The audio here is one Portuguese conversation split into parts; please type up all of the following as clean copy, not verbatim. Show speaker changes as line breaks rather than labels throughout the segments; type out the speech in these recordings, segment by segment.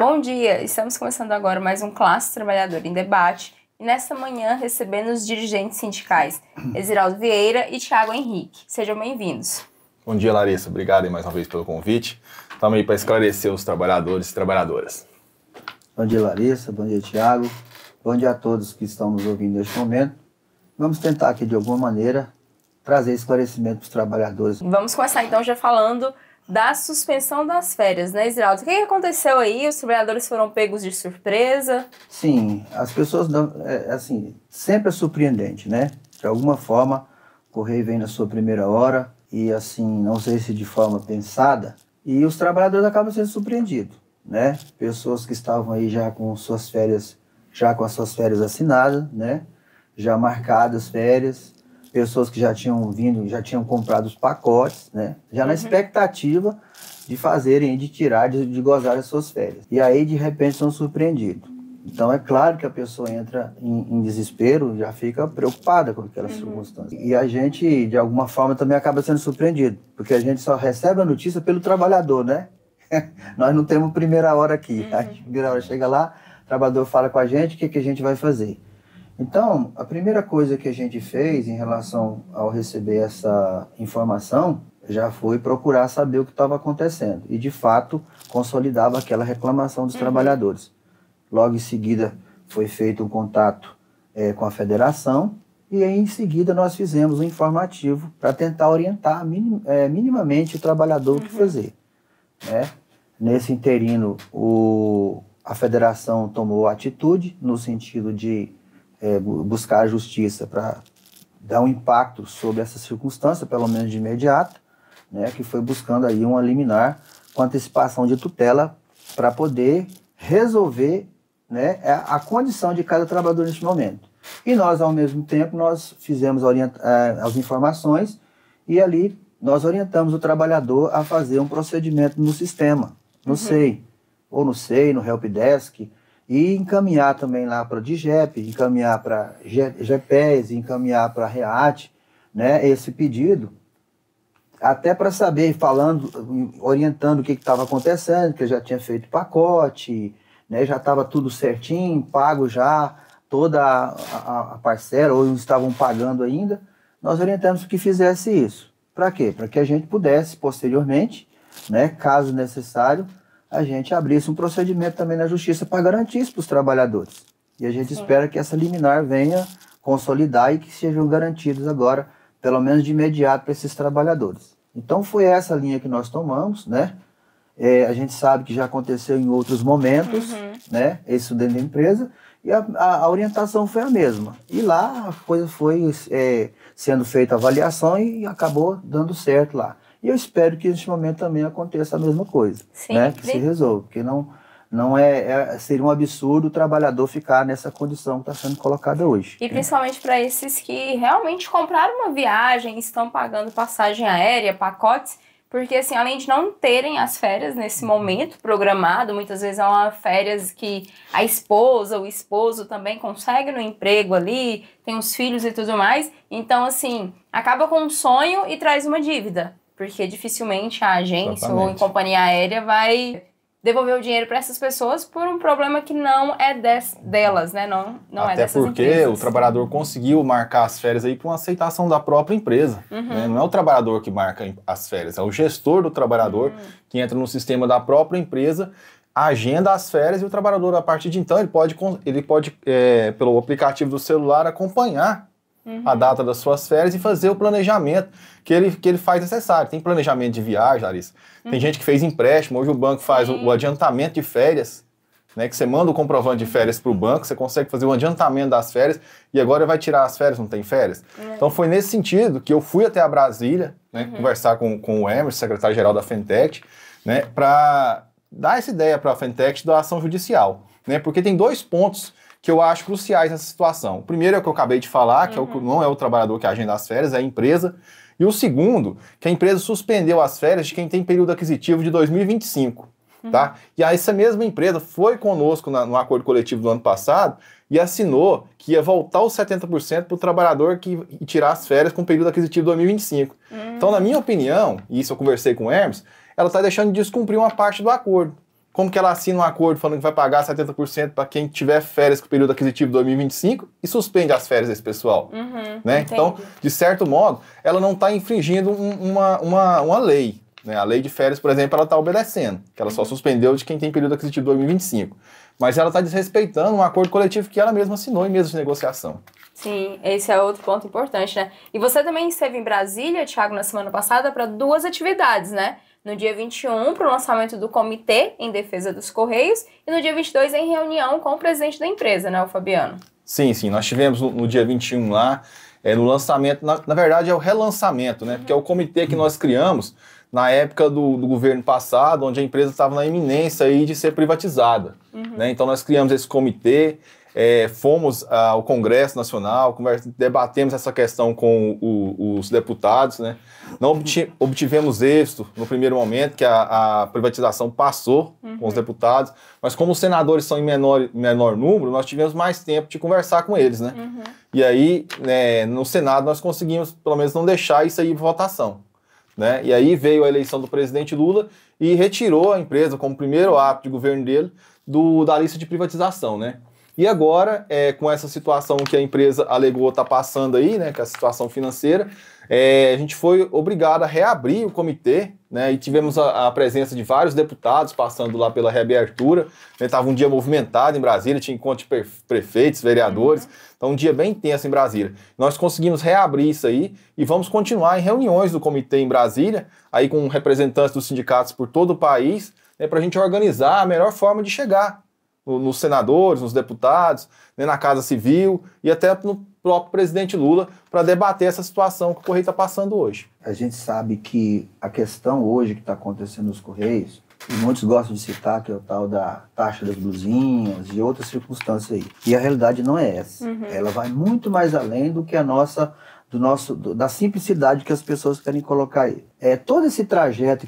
Bom dia, estamos começando agora mais um Classe Trabalhadora em Debate e nesta manhã recebendo os dirigentes sindicais Exiraldo Vieira e Thiago Henrique. Sejam bem-vindos.
Bom dia, Larissa. Obrigado mais uma vez pelo convite. Estamos aí para esclarecer os trabalhadores e trabalhadoras.
Bom dia, Larissa. Bom dia, Thiago. Bom dia a todos que estão nos ouvindo neste momento. Vamos tentar aqui, de alguma maneira, trazer esclarecimento para os trabalhadores.
Vamos começar então já falando da suspensão das férias, né, Exiraldo? O que aconteceu aí? Os trabalhadores foram pegos de surpresa?
Sim, as pessoas, sempre é surpreendente, né? De alguma forma, o Correio vem na sua primeira hora e, assim, não sei se de forma pensada, e os trabalhadores acabam sendo surpreendidos, né? Pessoas que estavam aí já com suas férias, já com as suas férias assinadas, né? Já marcadas férias, pessoas que já tinham vindo, já tinham comprado os pacotes, né? Já na expectativa de fazerem, de tirar, de gozar as suas férias. E aí, de repente, são surpreendidos. Então, é claro que a pessoa entra em desespero, já fica preocupada com aquelas circunstâncias. E a gente, de alguma forma, também acaba sendo surpreendido, porque a gente só recebe a notícia pelo trabalhador, né? Nós não temos primeira hora aqui. A primeira hora chega lá, o trabalhador fala com a gente, o que a gente vai fazer? Então, a primeira coisa que a gente fez em relação ao receber essa informação já foi procurar saber o que estava acontecendo. E, de fato, consolidava aquela reclamação dos trabalhadores. Logo em seguida, foi feito um contato com a federação e, aí, em seguida, nós fizemos um informativo para tentar orientar minimamente o trabalhador o que fazer, né? Nesse interino, a federação tomou atitude no sentido de buscar a justiça para dar um impacto sobre essa circunstância, pelo menos de imediato, né, que foi buscando aí uma liminar com antecipação de tutela para poder resolver, né, a condição de cada trabalhador neste momento. E nós, ao mesmo tempo, nós fizemos as informações e ali nós orientamos o trabalhador a fazer um procedimento no sistema, no SEI, ou no SEI, no Helpdesk, e encaminhar também lá para o DIGEP, encaminhar para GEPES, encaminhar para a REAT, né, esse pedido, até para saber, orientando o que estava acontecendo, que eu já tinha feito pacote, né, já estava tudo certinho, pago já toda a parcela, ou não estavam pagando ainda, nós orientamos que fizesse isso. Para quê? Para que a gente pudesse, posteriormente, né, caso necessário, a gente abrisse um procedimento também na justiça para garantir isso para os trabalhadores. E a gente espera que essa liminar venha consolidar e que sejam garantidos agora, pelo menos de imediato, para esses trabalhadores. Então foi essa linha que nós tomamos, né? A gente sabe que já aconteceu em outros momentos, né? Isso dentro da empresa, e a orientação foi a mesma. E lá a coisa foi sendo feita a avaliação e acabou dando certo lá. E eu espero que neste momento também aconteça a mesma coisa, né? Que se resolva, porque seria um absurdo o trabalhador ficar nessa condição que está sendo colocada hoje.
E principalmente para esses que realmente compraram uma viagem, estão pagando passagem aérea, pacotes, porque assim, além de não terem as férias nesse momento programado, muitas vezes é uma férias que a esposa, o esposo também consegue no emprego ali, tem os filhos e tudo mais, então assim, acaba com um sonho e traz uma dívida. Porque dificilmente a agência ou a companhia aérea vai devolver o dinheiro para essas pessoas por um problema que não é delas, né? Não é dessas empresas.
Até porque o trabalhador conseguiu marcar as férias aí por uma aceitação da própria empresa. Né? Não é o trabalhador que marca as férias, é o gestor do trabalhador que entra no sistema da própria empresa, agenda as férias e o trabalhador, a partir de então, ele pode pelo aplicativo do celular, acompanhar a data das suas férias e fazer o planejamento que ele faz necessário. Tem planejamento de viagem, Larissa. Tem gente que fez empréstimo. Hoje o banco faz o adiantamento de férias, né, que você manda o comprovante de férias para o banco, você consegue fazer o adiantamento das férias e agora vai tirar as férias, não tem férias. Então foi nesse sentido que eu fui até a Brasília, né, conversar com o Emerson, secretário-geral da Fentech, né, para dar essa ideia para a Fentech da ação judicial. Né, porque tem dois pontos que eu acho cruciais nessa situação. O primeiro é o que eu acabei de falar, que não é o trabalhador que agenda as férias, é a empresa. E o segundo, que a empresa suspendeu as férias de quem tem período aquisitivo de 2025. Tá? E aí essa mesma empresa foi conosco no acordo coletivo do ano passado e assinou que ia voltar os 70% para o trabalhador que tirar as férias com período aquisitivo de 2025. Então, na minha opinião, e isso eu conversei com o Hermes, ela está deixando de descumprir uma parte do acordo. como que ela assina um acordo falando que vai pagar 70% para quem tiver férias com o período aquisitivo 2025 e suspende as férias desse pessoal? Né? Então, de certo modo, ela não está infringindo uma lei. Né? A lei de férias, por exemplo, ela está obedecendo, que ela só suspendeu de quem tem período aquisitivo 2025. Mas ela está desrespeitando um acordo coletivo que ela mesma assinou em mesa de negociação.
Sim, esse é outro ponto importante, né? E você também esteve em Brasília, Thiago, na semana passada, para 2 atividades, né? No dia 21, para o lançamento do Comitê em Defesa dos Correios, e no dia 22, em reunião com o presidente da empresa, né, o Fabiano?
Sim, nós tivemos no dia 21 lá, no lançamento, na verdade é o relançamento, né? Porque é o comitê que nós criamos na época do governo passado, onde a empresa estava na iminência aí de ser privatizada. Né? Então nós criamos esse comitê, fomos ao Congresso Nacional, debatemos essa questão com os deputados, né? Não obtivemos êxito no primeiro momento, que a privatização passou com os deputados, mas como os senadores são em menor número, nós tivemos mais tempo de conversar com eles, né? E aí, no Senado, nós conseguimos, pelo menos, não deixar isso aí em votação. Né? E aí veio a eleição do presidente Lula e retirou a empresa, como primeiro ato de governo dele, da lista de privatização, né? E agora, com essa situação que a empresa alegou estar passando aí, né, que é a situação financeira, a gente foi obrigado a reabrir o comitê, né, e tivemos a presença de vários deputados passando lá pela reabertura. Estava um dia movimentado em Brasília, tinha encontro de prefeitos, vereadores, então um dia bem intenso em Brasília. Nós conseguimos reabrir isso aí e vamos continuar em reuniões do comitê em Brasília, aí com representantes dos sindicatos por todo o país, né, para a gente organizar a melhor forma de chegar nos senadores, nos deputados, né, na Casa Civil e até no próprio presidente Lula para debater essa situação que o Correio está passando hoje.
A gente sabe que a questão hoje que está acontecendo nos Correios, e muitos gostam de citar, que é o tal da taxa das blusinhas e outras circunstâncias aí. E a realidade não é essa. Ela vai muito mais além do que da simplicidade que as pessoas querem colocar aí. Todo esse trajeto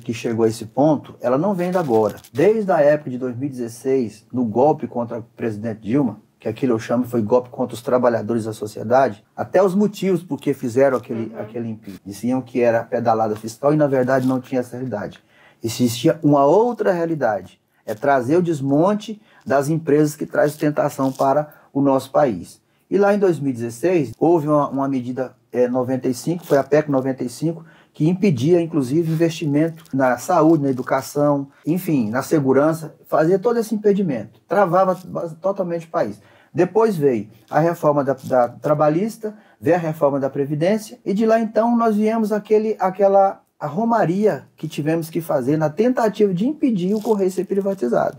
que chegou a esse ponto, ela não vem de agora. Desde a época de 2016, no golpe contra o presidente Dilma, que aquilo eu chamo foi golpe contra os trabalhadores da sociedade, até os motivos por que fizeram aquele impeachment. Diziam que era pedalada fiscal e na verdade não tinha essa realidade. Existia uma outra realidade, trazer o desmonte das empresas que traz sustentação para o nosso país. E lá em 2016, houve uma medida 95, foi a PEC 95, que impedia, inclusive, investimento na saúde, na educação, enfim, na segurança, fazia todo esse impedimento, travava totalmente o país. Depois veio a reforma da trabalhista, veio a reforma da Previdência, e de lá então nós viemos a romaria que tivemos que fazer na tentativa de impedir o Correio ser privatizado.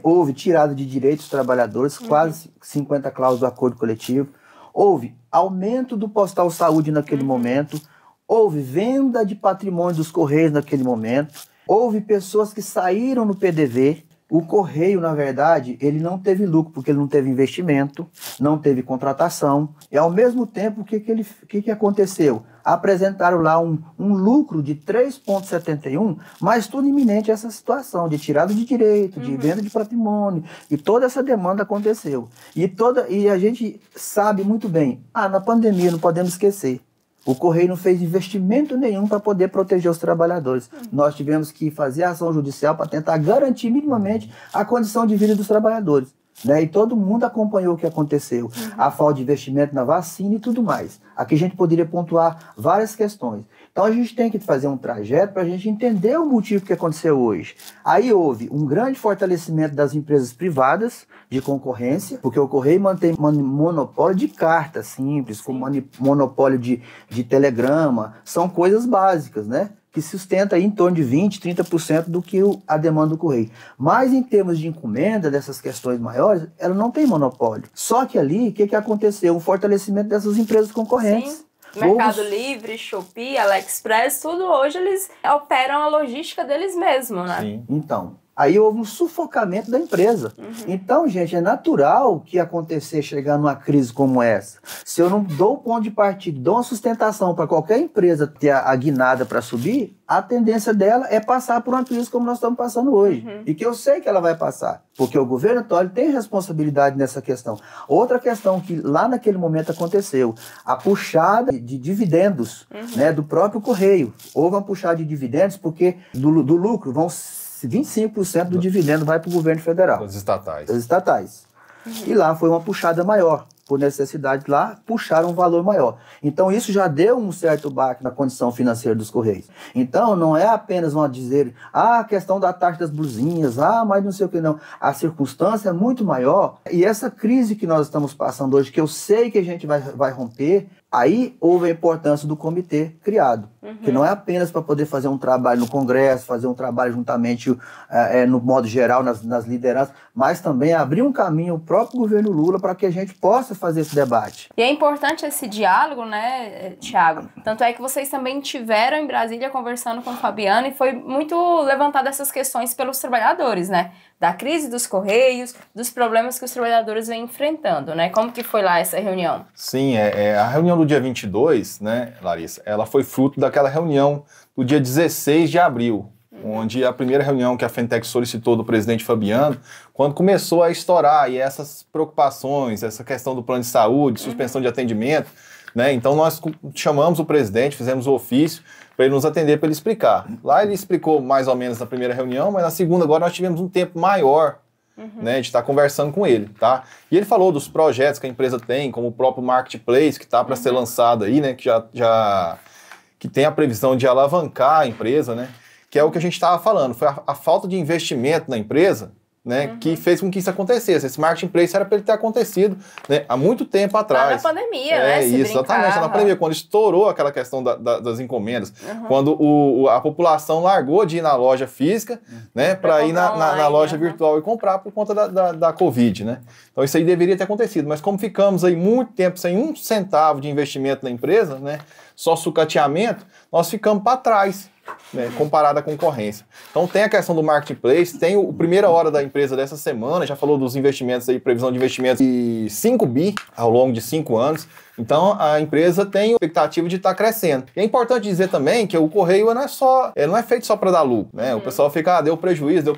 Houve tirada de direitos dos trabalhadores, quase 50 cláusulas do acordo coletivo. Houve aumento do postal saúde naquele momento. Houve venda de patrimônio dos Correios naquele momento. Houve pessoas que saíram no PDV. O Correio, na verdade, ele não teve lucro, porque ele não teve investimento, não teve contratação. E, ao mesmo tempo, o que aconteceu? Apresentaram lá um lucro de 3,71, mas tudo iminente a essa situação de tirada de direito, de venda de patrimônio, e toda essa demanda aconteceu. E a gente sabe muito bem, na pandemia não podemos esquecer, o Correio não fez investimento nenhum para poder proteger os trabalhadores. Nós tivemos que fazer ação judicial para tentar garantir minimamente a condição de vida dos trabalhadores. Né? E todo mundo acompanhou o que aconteceu. A falta de investimento na vacina e tudo mais. Aqui a gente poderia pontuar várias questões. Então a gente tem que fazer um trajeto para a gente entender o motivo que aconteceu hoje. Aí houve um grande fortalecimento das empresas privadas de concorrência, porque o Correio mantém monopólio de carta simples, como monopólio de telegrama, são coisas básicas, né? Que sustenta aí em torno de 20%, 30% do que a demanda do Correio. Mas em termos de encomenda, dessas questões maiores, ela não tem monopólio. Só que ali, o que aconteceu? Um fortalecimento dessas empresas concorrentes.
Sim. Mercado Livre, Shopee, AliExpress, tudo hoje eles operam a logística deles mesmos, né?
Sim.
Então, aí houve um sufocamento da empresa. Então, gente, é natural que acontecer, chegar numa crise como essa. Se eu não dou o ponto de partida, dou uma sustentação para qualquer empresa ter a guinada para subir, a tendência dela é passar por uma crise como nós estamos passando hoje. E que eu sei que ela vai passar, porque o governo atual tem responsabilidade nessa questão. Outra questão que lá naquele momento aconteceu, a puxada de dividendos, né, do próprio Correio. Houve uma puxada de dividendos porque do lucro vão 25% do dividendo vai para o governo federal.
Dos estatais.
Das estatais. E lá foi uma puxada maior. Por necessidade lá, puxaram um valor maior. Então, isso já deu um certo baque na condição financeira dos Correios. Então, não é apenas uma dizer, a questão da taxa das blusinhas, mas não sei o que não. A circunstância é muito maior. E essa crise que nós estamos passando hoje, que eu sei que a gente vai romper, aí houve a importância do comitê criado. Que não é apenas para poder fazer um trabalho no Congresso, fazer um trabalho juntamente no modo geral, nas lideranças, mas também abrir um caminho ao próprio governo Lula para que a gente possa fazer esse debate.
E é importante esse diálogo, né, Thiago? Tanto é que vocês também tiveram em Brasília conversando com o Fabiano e foi muito levantada essas questões pelos trabalhadores, né? Da crise dos Correios, dos problemas que os trabalhadores vêm enfrentando, né? Como que foi lá essa reunião?
Sim, a reunião do dia 22, né, Larissa, ela foi fruto daquela reunião do dia 16 de abril, onde a primeira reunião que a Fentec solicitou do presidente Fabiano, quando começou a estourar e essas preocupações, essa questão do plano de saúde, suspensão de atendimento, né? Então nós chamamos o presidente, fizemos o ofício para ele nos atender, para ele explicar. Lá ele explicou mais ou menos na primeira reunião, mas na segunda agora nós tivemos um tempo maior, né, de estar conversando com ele, tá? E ele falou dos projetos que a empresa tem, como o próprio Marketplace, que está para ser lançado aí, né, que tem a previsão de alavancar a empresa, né? Que é o que a gente estava falando, foi a falta de investimento na empresa, né, que fez com que isso acontecesse. Esse marketplace era para ele ter acontecido, né, há muito tempo atrás.
Lá na pandemia, né?
Isso, exatamente, na pandemia, quando estourou aquela questão das encomendas, quando a população largou de ir na loja física, né, para ir na loja virtual e comprar por conta da Covid, né? Então isso aí deveria ter acontecido, mas como ficamos aí muito tempo sem um centavo de investimento na empresa, né, só sucateamento, nós ficamos para trás, né, comparada à concorrência. Então tem a questão do marketplace, tem o primeira hora da empresa dessa semana, já falou dos investimentos aí, previsão de investimentos de 5 bi ao longo de 5 anos. Então a empresa tem a expectativa de estar crescendo. E é importante dizer também que o Correio não é feito só para dar lucro, né? O pessoal fica, deu prejuízo,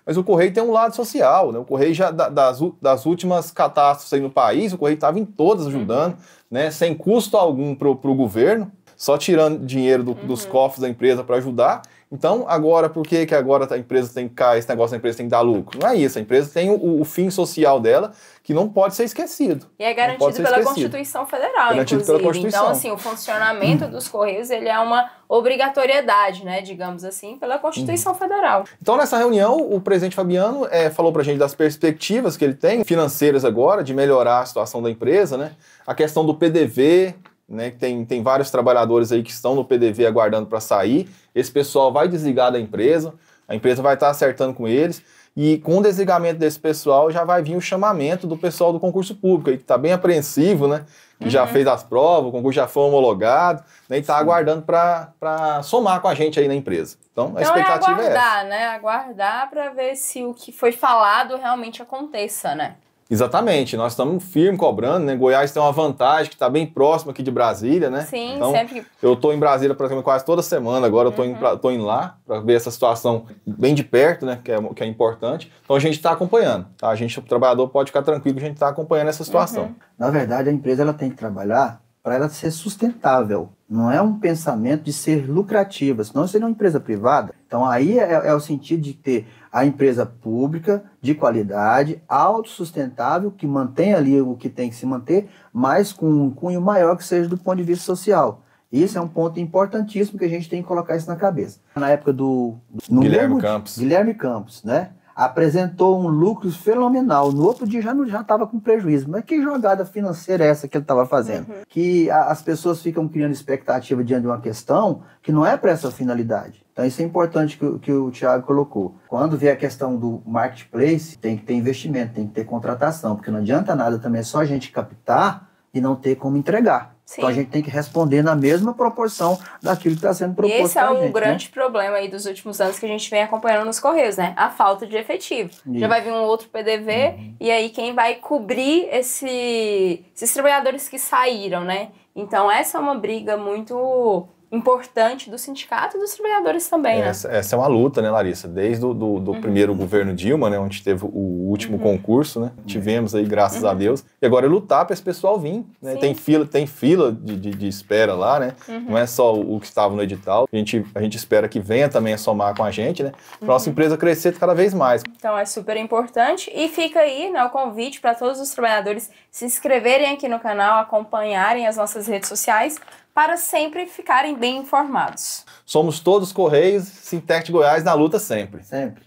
mas o Correio tem um lado social, né? O Correio já das últimas catástrofes aí no país, o Correio estava em todas ajudando, né? Sem custo algum para o governo, só tirando dinheiro dos cofres da empresa para ajudar. Então, agora, por que agora a empresa tem que cair, esse negócio da empresa tem que dar lucro? Não é isso, a empresa tem o fim social dela, que não pode ser esquecido.
E é garantido pela Constituição Federal,
garantido pela Constituição.
Então, assim, o funcionamento dos Correios, ele é uma obrigatoriedade, né, digamos assim, pela Constituição Federal.
Então, nessa reunião, o presidente Fabiano falou pra gente das perspectivas que ele tem, financeiras agora, de melhorar a situação da empresa, né? A questão do PDV, né, tem vários trabalhadores aí que estão no PDV aguardando para sair. Esse pessoal vai desligar da empresa, a empresa vai estar acertando com eles, e com o desligamento desse pessoal já vai vir o chamamento do pessoal do concurso público, aí, que está bem apreensivo, né, que já fez as provas, o concurso já foi homologado, né, e está aguardando para somar com a gente aí na empresa. Então a expectativa é essa.
Né? Aguardar para ver se o que foi falado realmente aconteça, né?
Exatamente, nós estamos firme cobrando, né? Goiás tem uma vantagem que está bem próximo aqui de Brasília, né?
Sim,
então,
sempre.
Eu estou em Brasília praticamente quase toda semana, agora eu tô indo lá para ver essa situação bem de perto, né? Que é importante. Então a gente está acompanhando, tá? O trabalhador pode ficar tranquilo que a gente está acompanhando essa situação.
Na verdade, a empresa ela tem que trabalhar para ela ser sustentável. Não é um pensamento de ser lucrativa, senão seria uma empresa privada. Então aí é o sentido de ter a empresa pública, de qualidade, autossustentável, que mantém ali o que tem que se manter, mas com um cunho maior que seja do ponto de vista social. Isso é um ponto importantíssimo que a gente tem que colocar isso na cabeça. Na época do
Guilherme Campos,
né? Apresentou um lucro fenomenal. No outro dia já estava com prejuízo. Mas que jogada financeira é essa que ele estava fazendo? Que as pessoas ficam criando expectativa diante de uma questão que não é para essa finalidade. Então isso é importante que o Thiago colocou. Quando vier a questão do marketplace, tem que ter investimento, tem que ter contratação, porque não adianta nada também só a gente captar e não ter como entregar. Sim. Então a gente tem que responder na mesma proporção daquilo que está sendo proposto.
E esse é um grande problema aí dos últimos anos que a gente vem acompanhando nos Correios, né? A falta de efetivo. Isso. Já vai vir um outro PDV e aí quem vai cobrir esses trabalhadores que saíram, né? Então essa é uma briga muito importante do sindicato e dos trabalhadores também, né?
Essa é uma luta, né, Larissa? Desde do primeiro governo Dilma, né, onde teve o último concurso, né? Tivemos aí, graças a Deus. E agora é lutar para esse pessoal vir, né? Tem fila de espera lá, né? Não é só o que estava no edital. A gente espera que venha também a somar com a gente, né? Para nossa empresa crescer cada vez mais.
Então é super importante. E fica aí, né, o convite para todos os trabalhadores se inscreverem aqui no canal, acompanharem as nossas redes sociais, para sempre ficarem bem informados.
Somos todos Correios, Sintec de Goiás na luta sempre.
Sempre.